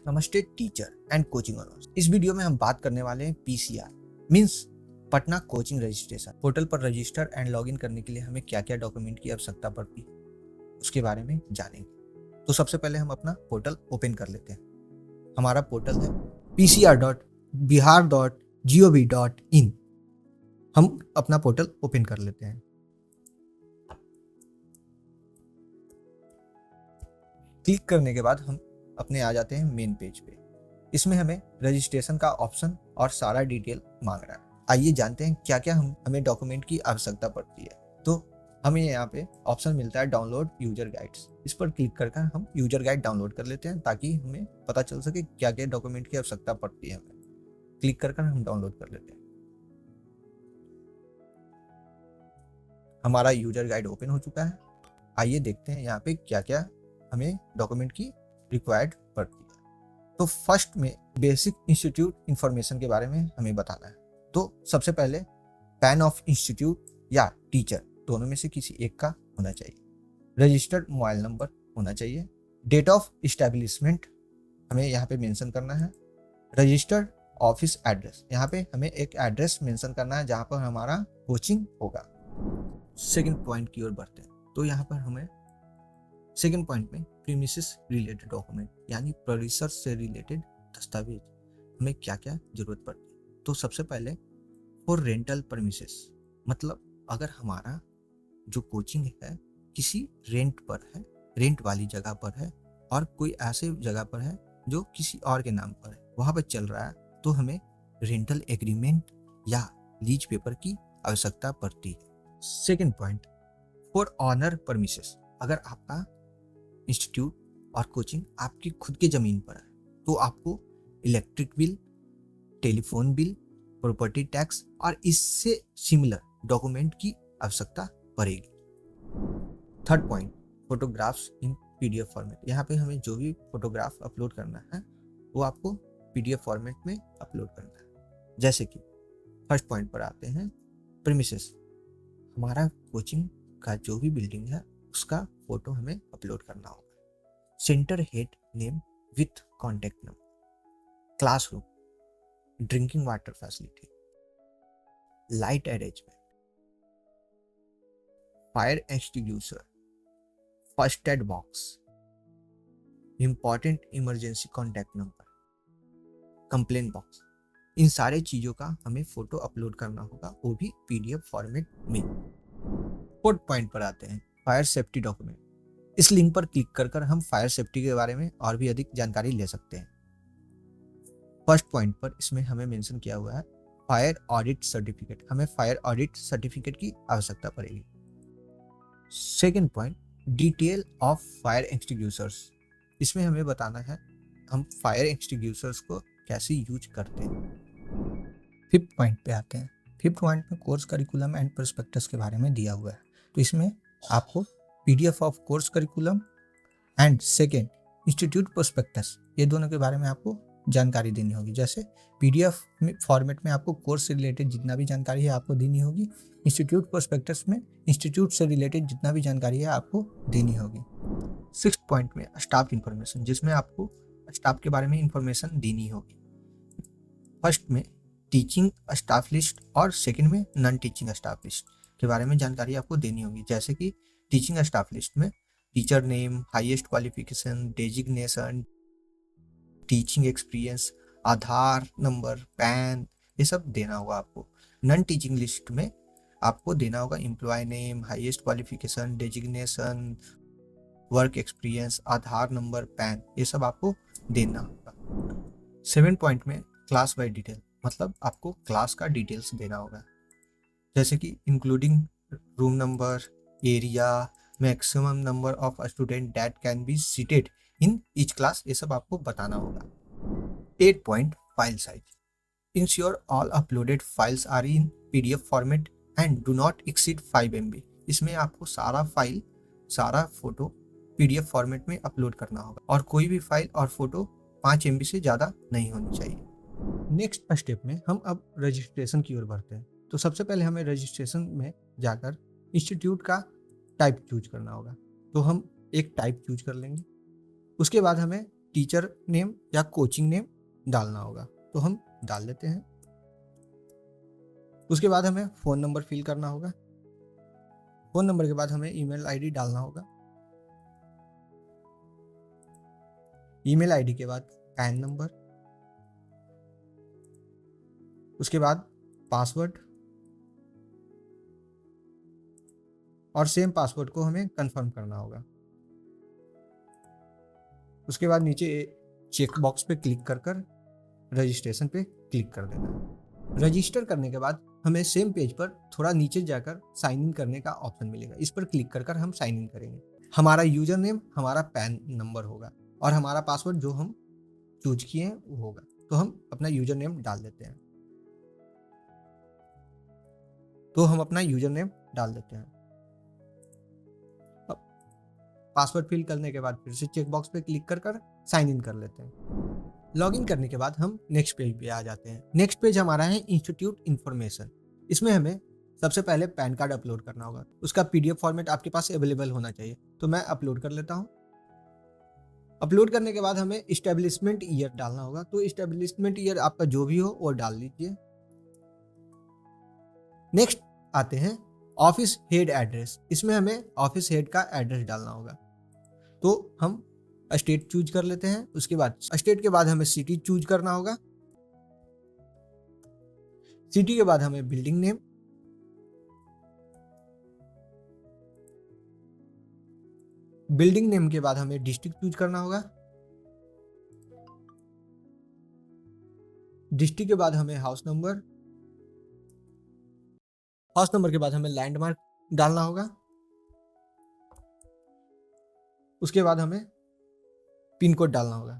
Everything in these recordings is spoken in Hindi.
नमस्ते टीचर एंड कोचिंग ओनर्स। इस वीडियो में हम बात करने वाले हैं PCR means Patna coaching registration. Portal पर रजिस्टर एंड लॉगिन करने के लिए हमें क्या क्या डॉक्यूमेंट की आवश्यकता पड़ती है उसके बारे में जानेंगे। तो सबसे पहले हम अपना पोर्टल ओपन कर लेते हैं। हमारा पोर्टल है pcr.bihar.gov.in। हम अपना पोर्टल ओपन कर लेते हैं। क्लिक करने के बाद हम अपने आ जाते हैं मेन पेज पे। इसमें हमें रजिस्ट्रेशन का ऑप्शन और सारा डिटेल मांग रहा है। आइए जानते हैं क्या क्या हमें डॉक्यूमेंट की आवश्यकता पड़ती है। तो हमें यहाँ पे ऑप्शन मिलता है डाउनलोड यूजर गाइड्स। इस पर क्लिक करके हम यूजर गाइड डाउनलोड कर लेते हैं ताकि हमें पता चल सके क्या क्या डॉक्यूमेंट की आवश्यकता पड़ती है। हमें क्लिक करके हम डाउनलोड कर लेते हैं। हमारा यूजर गाइड ओपन हो चुका है। आइए देखते हैं यहाँ पे क्या क्या हमें डॉक्यूमेंट की रिक्वायर्ड पड़ती है। तो फर्स्ट में बेसिक इंस्टीट्यूट इंफॉर्मेशन के बारे में हमें बताना है। तो सबसे पहले पैन ऑफ इंस्टीट्यूट या टीचर दोनों में से किसी एक का होना चाहिए। रजिस्टर्ड मोबाइल नंबर होना चाहिए। डेट ऑफ इस्टेब्लिशमेंट हमें यहाँ पे मेंशन करना है। रजिस्टर्ड ऑफिस एड्रेस, यहाँ पे हमें एक एड्रेस मेंशन करना है जहाँ पर हमारा कोचिंग होगा। सेकंड पॉइंट की ओर बढ़ते हैं। तो यहाँ पर हमें सेकंड पॉइंट में प्रीमिसेस रिलेटेड डॉक्यूमेंट यानी परिसर से रिलेटेड दस्तावेज हमें क्या क्या जरूरत पड़ती है। तो सबसे पहले फॉर रेंटल परमिसेस, मतलब अगर हमारा जो कोचिंग है किसी रेंट पर है, रेंट वाली जगह पर है और कोई ऐसे जगह पर है जो किसी और के नाम पर है, वहां पर चल रहा है, तो हमें रेंटल एग्रीमेंट या लीज पेपर की आवश्यकता पड़ती है। Second point for owner premises, अगर आपका इंस्टीट्यूट और कोचिंग आपकी खुद की जमीन पर है तो आपको electric bill, telephone bill, property tax और इससे सिमिलर डॉक्यूमेंट की आवश्यकता पड़ेगी। थर्ड पॉइंट फोटोग्राफ्स इन पीडीएफ फॉर्मेट, यहाँ पे हमें जो भी फोटोग्राफ अपलोड करना है वो आपको पीडीएफ फॉर्मेट में अपलोड करना है। जैसे कि फर्स्ट पॉइंट पर आते हैं प्रीमिसेस, हमारा कोचिंग का जो भी बिल्डिंग है उसका फोटो हमें अपलोड करना होगा। Centre head name with contact number, classroom, drinking water facility, light arrangement, fire extinguisher, first aid box, important emergency contact number, complain box, इन सारे चीजों का हमें फोटो अपलोड करना होगा, वो भी पीडीएफ फॉर्मेट में। फोर्थ पॉइंट पर आते हैं फायर सेफ्टी डॉक्यूमेंट। इस लिंक पर क्लिक कर हम फायर सेफ्टी के बारे में और भी अधिक जानकारी ले सकते हैं। फर्स्ट पॉइंट पर इसमें हमें मेंशन किया हुआ है फायर ऑडिट सर्टिफिकेट, हमें फायर ऑडिट सर्टिफिकेट की आवश्यकता पड़ेगी। Second point detail of fire extinguishers, इसमें हमें बताना है हम फायर एक्सटिंग्विशर्स को कैसे यूज करते हैं। फिफ्थ पॉइंट पे आते हैं। फिफ्थ पॉइंट में कोर्स करिकुलम एंड प्रोस्पेक्टस के बारे में दिया हुआ है। तो इसमें आपको PDF of course curriculum and second institute prospectus, ये दोनों के बारे में आपको जानकारी देनी होगी। जैसे पीडीएफ फॉर्मेट में आपको कोर्स से रिलेटेड जितना भी जानकारी है आपको देनी होगी, इंस्टीट्यूट प्रोस्पेक्टस में इंस्टीट्यूट से रिलेटेड जितना भी जानकारी है आपको देनी होगी। सिक्स्थ पॉइंट में स्टाफ इंफॉर्मेशन, जिसमें आपको स्टाफ के बारे में इंफॉर्मेशन देनी होगी। फर्स्ट में टीचिंग स्टाफ लिस्ट और सेकेंड में नॉन टीचिंग स्टाफ लिस्ट के बारे में जानकारी आपको देनी होगी। जैसे कि टीचिंग स्टाफ लिस्ट में teacher name, highest qualification, designation, teaching experience, Aadhaar number, PAN, ये सब देना होगा आपको। नॉन टीचिंग लिस्ट में आपको देना होगा employee name, highest qualification, designation, work experience, Aadhaar number, PAN, ये सब आपको देना होगा। 7 पॉइंट में क्लास वाइज डिटेल, मतलब आपको क्लास का डिटेल्स देना होगा। जैसे कि including room number, area, maximum number of student that can be seated in each class, ये सब आपको बताना होगा। 8 point file size, ensure all uploaded files are in PDF format and do not exceed 5 MB। इसमें आपको सारा फाइल, सारा फोटो पीडीएफ फॉर्मेट में अपलोड करना होगा और कोई भी फाइल और फोटो 5 MB से ज़्यादा नहीं होनी चाहिए। नेक्स्ट स्टेप में हम अब रजिस्ट्रेशन की ओर बढ़ते हैं। तो सबसे पहले हमें रजिस्ट्रेशन में जाकर इंस्टीट्यूट का टाइप चूज करना होगा। तो हम एक टाइप चूज कर लेंगे। उसके बाद हमें टीचर नेम या कोचिंग नेम डालना होगा, तो हम डाल देते हैं। उसके बाद हमें फ़ोन नंबर फिल करना होगा। फ़ोन नंबर के बाद हमें ईमेल आईडी डालना होगा। ईमेल आईडी के बाद पैन नंबर, उसके बाद पासवर्ड, और सेम पासवर्ड को हमें कंफर्म करना होगा। उसके बाद नीचे चेक बॉक्स पे क्लिक कर रजिस्ट्रेशन पे क्लिक कर देना। रजिस्टर करने के बाद हमें सेम पेज पर थोड़ा नीचे जाकर साइन इन करने का ऑप्शन मिलेगा। इस पर क्लिक कर हम साइन इन करेंगे। हमारा यूजर नेम हमारा पैन नंबर होगा और हमारा पासवर्ड जो हम चूज किए हैं वो होगा। तो हम अपना यूजर नेम डाल देते हैं। पासवर्ड फिल करने के बाद फिर से चेक बॉक्स पे क्लिक कर साइन इन कर लेते हैं। लॉगिन करने के बाद हम नेक्स्ट पेज पे आ जाते हैं। नेक्स्ट पेज हमारा है इंस्टीट्यूट इन्फॉर्मेशन। इसमें हमें सबसे पहले पैन कार्ड अपलोड करना होगा। उसका पीडीएफ फॉर्मेट आपके पास अवेलेबल होना चाहिए, तो मैं अपलोड कर लेता हूँ। अपलोड करने के बाद हमें इस्टेब्लिशमेंट ईयर डालना होगा, तो इस्टेब्लिशमेंट ईयर आपका जो भी हो वो डाल लीजिए। नेक्स्ट आते हैं ऑफिस हेड एड्रेस। इसमें हमें ऑफिस हेड का एड्रेस डालना होगा, तो हम स्टेट चूज कर लेते हैं। उसके बाद स्टेट के बाद हमें सिटी चूज करना होगा। सिटी के बाद हमें बिल्डिंग नेम, बिल्डिंग नेम के बाद हमें डिस्ट्रिक्ट चूज करना होगा। डिस्ट्रिक्ट के बाद हमें हाउस नंबर, हाउस नंबर के बाद हमें लैंडमार्क डालना होगा। उसके बाद हमें पिन कोड डालना होगा।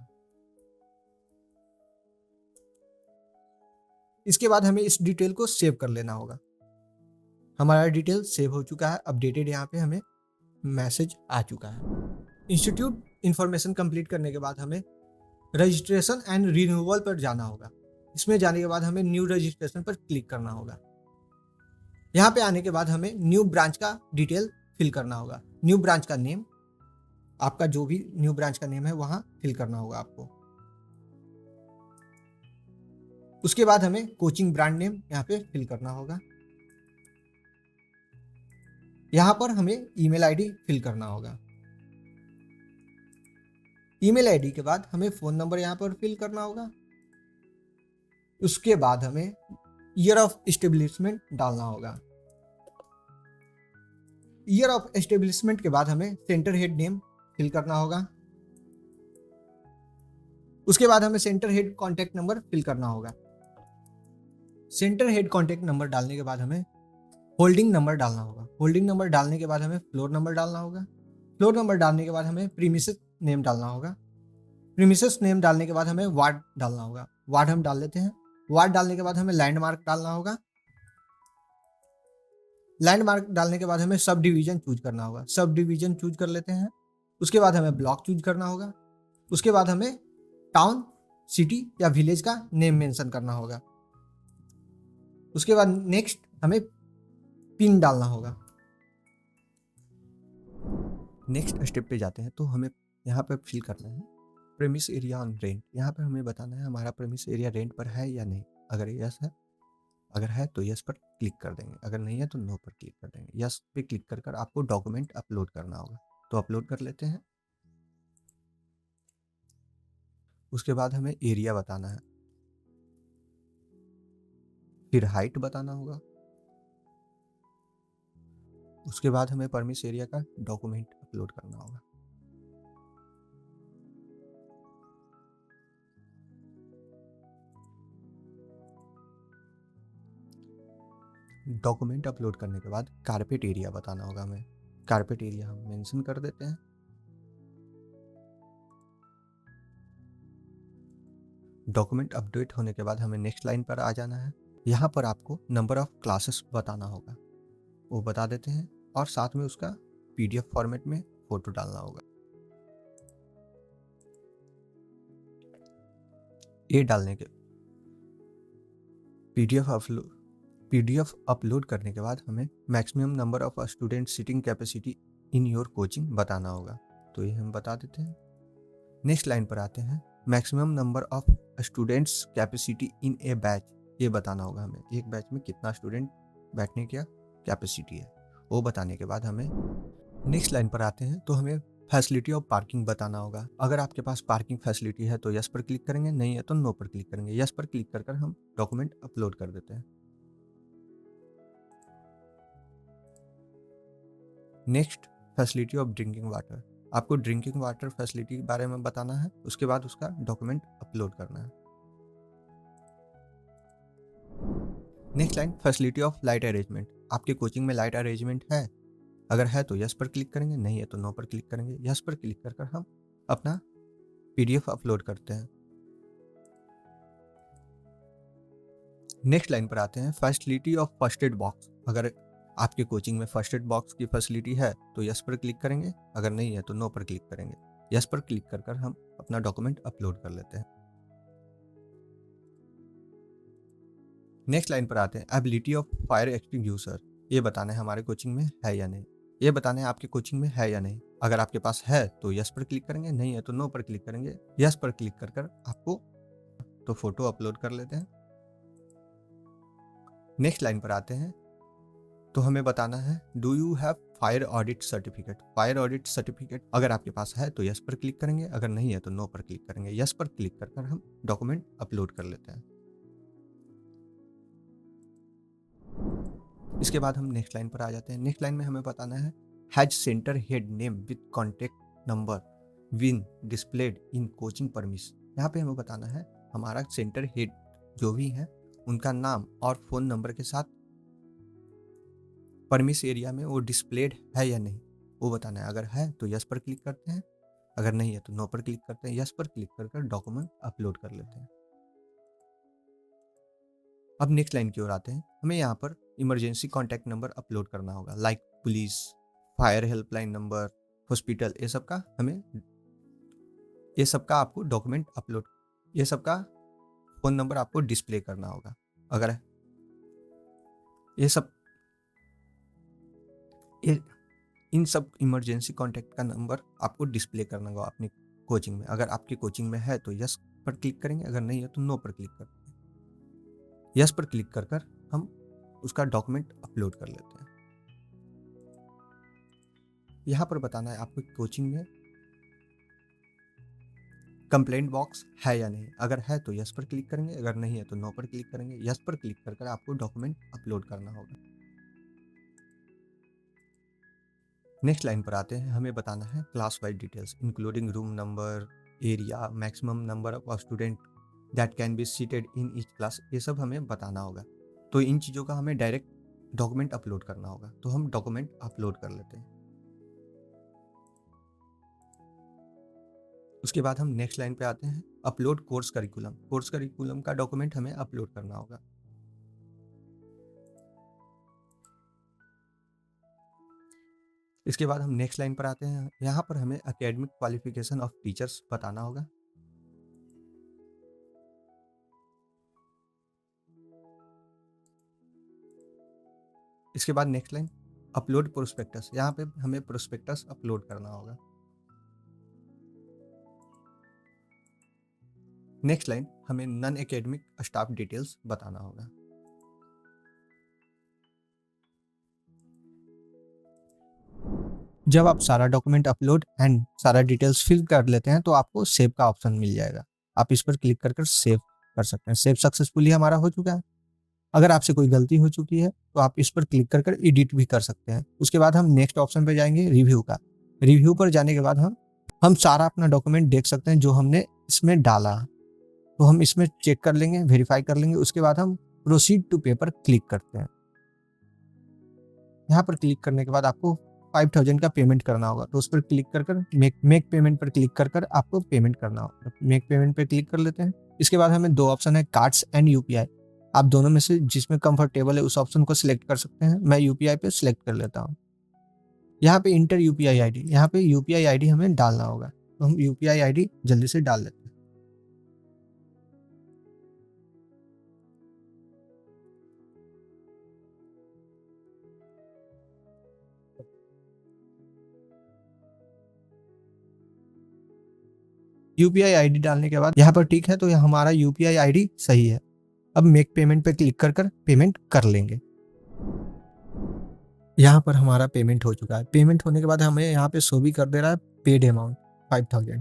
इसके बाद हमें इस डिटेल को सेव कर लेना होगा। हमारा डिटेल सेव हो चुका है, अपडेटेड यहाँ पे हमें मैसेज आ चुका है। इंस्टीट्यूट इंफॉर्मेशन कंप्लीट करने के बाद हमें रजिस्ट्रेशन एंड रिन्यूअल पर जाना होगा। इसमें जाने के बाद हमें न्यू रजिस्ट्रेशन पर क्लिक करना होगा। यहाँ पे आने के बाद हमें न्यू ब्रांच का डिटेल फिल करना होगा। न्यू ब्रांच का नेम, आपका जो भी न्यू ब्रांच का नेम है वहां फिल करना होगा आपको। उसके बाद हमें कोचिंग ब्रांड नेम यहाँ पे फिल करना होगा। यहाँ पर हमें ईमेल आईडी फिल करना होगा। ईमेल आईडी के बाद हमें फोन नंबर यहाँ पर फिल करना होगा। उसके बाद हमें ईयर ऑफ एस्टेब्लिशमेंट डालना होगा। ईयर ऑफ एस्टेब्लिशमेंट के बाद हमें सेंटर हेड नेम फिल करना होगा। उसके बाद हमें centre head contact number fill करना होगा। सेंटर हेड कॉन्टैक्ट नंबर डालने के बाद हमें होल्डिंग नंबर डालना होगा। होल्डिंग नंबर डालने के बाद हमें फ्लोर नंबर डालना होगा। फ्लोर नंबर डालने के बाद हमें प्रीमिसेस नेम डालना होगा। प्रीमिसेस नेम डालने के बाद हमें वार्ड डालना होगा। वार्ड हम डाल देते हैं। वार्ड डालने के बाद हमें लैंडमार्क डालना होगा। लैंडमार्क डालने के बाद हमें सब डिवीजन चूज करना होगा। सब डिवीजन चूज कर लेते हैं। उसके बाद हमें ब्लॉक चूज करना होगा। उसके बाद हमें टाउन, सिटी या विलेज का नेम मेंशन करना होगा। उसके बाद नेक्स्ट हमें पिन डालना होगा। नेक्स्ट स्टेप पे जाते हैं, तो हमें यहाँ पर फिल करना है प्रेमिस एरिया ऑन रेंट। यहाँ पर हमें बताना है हमारा प्रेमिस एरिया रेंट पर है या नहीं। अगर यस है, अगर है तो यस पर क्लिक कर देंगे, अगर नहीं है तो नो पर क्लिक कर देंगे। यस पे क्लिक कर आपको डॉक्यूमेंट अपलोड करना होगा, तो अपलोड कर लेते हैं। उसके बाद हमें एरिया बताना है, फिर हाइट बताना होगा। उसके बाद हमें परमिस एरिया का डॉक्यूमेंट अपलोड करना होगा। डॉक्यूमेंट अपलोड करने के बाद कारपेट एरिया बताना होगा हमें। कारपेट एरिया हम मेंशन कर देते हैं। डॉक्यूमेंट अपडेट होने के बाद हमें नेक्स्ट लाइन पर आ जाना है। यहाँ पर आपको नंबर ऑफ क्लासेस बताना होगा, वो बता देते हैं, और साथ में उसका पीडीएफ फॉर्मेट में फोटो डालना होगा। ये डालने के पीडीएफ अपलोड करने के बाद हमें maximum number of student sitting capacity in your coaching बताना होगा, तो ये हम बता देते हैं। नेक्स्ट लाइन पर आते हैं, maximum number of students capacity in A batch, ये बताना होगा हमें एक बैच में कितना स्टूडेंट बैठने की कैपेसिटी है, वो बताने के बाद हमें नेक्स्ट लाइन पर आते हैं तो हमें फैसिलिटी ऑफ पार्किंग बताना होगा। अगर आपके पास पार्किंग फैसिलिटी है तो यस पर क्लिक करेंगे, नहीं है तो नो पर क्लिक करेंगे। यस पर क्लिक कर हम डॉक्यूमेंट अपलोड कर देते हैं। Next, facility of drinking water, आपको ड्रिंकिंग वाटर फैसिलिटी के बारे में बताना है, उसके बाद उसका डॉक्यूमेंट अपलोड करना है। Next line, facility of light arrangement, आपके कोचिंग में लाइट अरेंजमेंट है, अगर है तो यस पर क्लिक करेंगे, नहीं है तो नो पर क्लिक करेंगे। यस पर क्लिक कर हम अपना पीडीएफ अपलोड करते हैं। नेक्स्ट लाइन पर आते हैं, facility of first aid box, अगर आपके कोचिंग में फर्स्ट एड बॉक्स की फैसिलिटी है तो यस पर क्लिक करेंगे, अगर नहीं है तो नो पर क्लिक करेंगे। यस पर क्लिक कर हम अपना डॉक्यूमेंट अपलोड कर लेते हैं। नेक्स्ट लाइन पर आते हैं, एबिलिटी ऑफ फायर एक्सटिंग्विशर, ये बताना है हमारे कोचिंग में है या नहीं, ये बताना है आपके कोचिंग में है या नहीं। अगर आपके पास है तो यस पर क्लिक करेंगे, नहीं है तो नो पर क्लिक करेंगे। यस पर क्लिक कर आपको तो फोटो अपलोड कर लेते हैं। नेक्स्ट लाइन पर आते हैं तो हमें बताना है, do you have fire audit certificate, fire audit certificate अगर आपके पास है तो यस पर क्लिक करेंगे, अगर नहीं है तो नो पर क्लिक करेंगे। यस पर क्लिक कर हम डॉक्यूमेंट अपलोड कर लेते हैं। इसके बाद हम नेक्स्ट लाइन पर आ जाते हैं। नेक्स्ट लाइन में हमें बताना है, has centre head name with contact number win displayed in coaching premise, यहाँ पे हमें बताना है हमारा सेंटर हेड जो भी है उनका नाम और फोन नंबर के साथ परमिस एरिया में वो डिस्प्लेड है या नहीं, वो बताना है। अगर है तो यस पर क्लिक करते हैं, अगर नहीं है तो नो पर क्लिक करते हैं। यस पर क्लिक कर डॉक्यूमेंट अपलोड कर लेते हैं। अब नेक्स्ट लाइन की ओर आते हैं, हमें यहाँ पर इमरजेंसी कॉन्टैक्ट नंबर अपलोड करना होगा, like police, fire helpline number, hospital, ये सब का आपको डॉक्यूमेंट अपलोड, ये सब का फोन नंबर आपको डिस्प्ले करना होगा। अगर इन सब इमरजेंसी कॉन्टैक्ट का नंबर आपको डिस्प्ले करना होगा अपनी कोचिंग में। अगर आपकी कोचिंग में है तो यस पर क्लिक करेंगे, अगर नहीं है तो नो पर क्लिक करेंगे। यस पर क्लिक कर हम उसका डॉक्यूमेंट अपलोड कर लेते हैं। यहाँ पर बताना है आपको कोचिंग में कंप्लेंट बॉक्स है या नहीं, अगर है तो यस पर क्लिक करेंगे, अगर नहीं है तो नो पर क्लिक करेंगे। यस पर क्लिक कर आपको डॉक्यूमेंट अपलोड करना होगा। नेक्स्ट लाइन पर आते हैं, हमें बताना है class wise details including room number, area, maximum number of student that can be seated in each class, ये सब हमें बताना होगा। तो इन चीज़ों का हमें डायरेक्ट डॉक्यूमेंट अपलोड करना होगा, तो हम डॉक्यूमेंट अपलोड कर लेते हैं। उसके बाद हम नेक्स्ट लाइन पे आते हैं, upload course curriculum, course curriculum का डॉक्यूमेंट हमें अपलोड करना होगा। इसके बाद हम नेक्स्ट लाइन पर आते हैं, यहाँ पर हमें एकेडमिक क्वालिफिकेशन ऑफ टीचर्स बताना होगा। इसके बाद नेक्स्ट लाइन, अपलोड प्रोस्पेक्टस, यहाँ पे हमें प्रोस्पेक्टस अपलोड करना होगा। नेक्स्ट लाइन, हमें नॉन एकेडमिक स्टाफ डिटेल्स बताना होगा। जब आप सारा डॉक्यूमेंट अपलोड एंड सारा डिटेल्स फिल कर लेते हैं तो आपको सेव का ऑप्शन मिल जाएगा, आप इस पर क्लिक कर सेव कर सकते हैं। सेव सक्सेसफुली हमारा हो चुका है। अगर आपसे कोई गलती हो चुकी है तो आप इस पर क्लिक कर एडिट भी कर सकते हैं। उसके बाद हम नेक्स्ट ऑप्शन पे जाएंगे, रिव्यू का। रिव्यू पर जाने के बाद हम सारा अपना डॉक्यूमेंट देख सकते हैं जो हमने इसमें डाला, तो हम इसमें चेक कर लेंगे, वेरीफाई कर लेंगे। उसके बाद हम प्रोसीड टू पे पर क्लिक करते हैं। यहाँ पर क्लिक करने के बाद आपको 5000 का पेमेंट करना होगा, तो उस पर क्लिक कर मेक पेमेंट पर क्लिक कर आपको पेमेंट करना होगा। मेक पेमेंट पर क्लिक कर लेते हैं। इसके बाद हमें दो ऑप्शन है, कार्ड्स एंड यूपीआई। आप दोनों में से जिसमें कंफर्टेबल है उस ऑप्शन को सिलेक्ट कर सकते हैं। मैं यूपीआई पे सिलेक्ट कर लेता हूँ। यहाँ पे इंटर यूपीआई आईडी, यहाँ पे यूपीआई आईडी हमें डालना होगा, तो हम यूपीआई आईडी जल्दी से डाल लेते हैं। यूपीआई आईडी डालने के बाद यहाँ पर ठीक है, तो यह हमारा यूपीआई आईडी सही है। अब मेक पेमेंट पे क्लिक कर पेमेंट कर लेंगे। यहाँ पर हमारा पेमेंट हो चुका है। पेमेंट होने के बाद हमें यहाँ पे शो भी कर दे रहा है पेड अमाउंट 5000।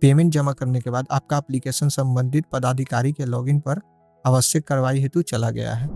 पेमेंट जमा करने के बाद आपका एप्लीकेशन संबंधित पदाधिकारी के लॉगिन पर आवश्यक कार्रवाई हेतु चला गया है।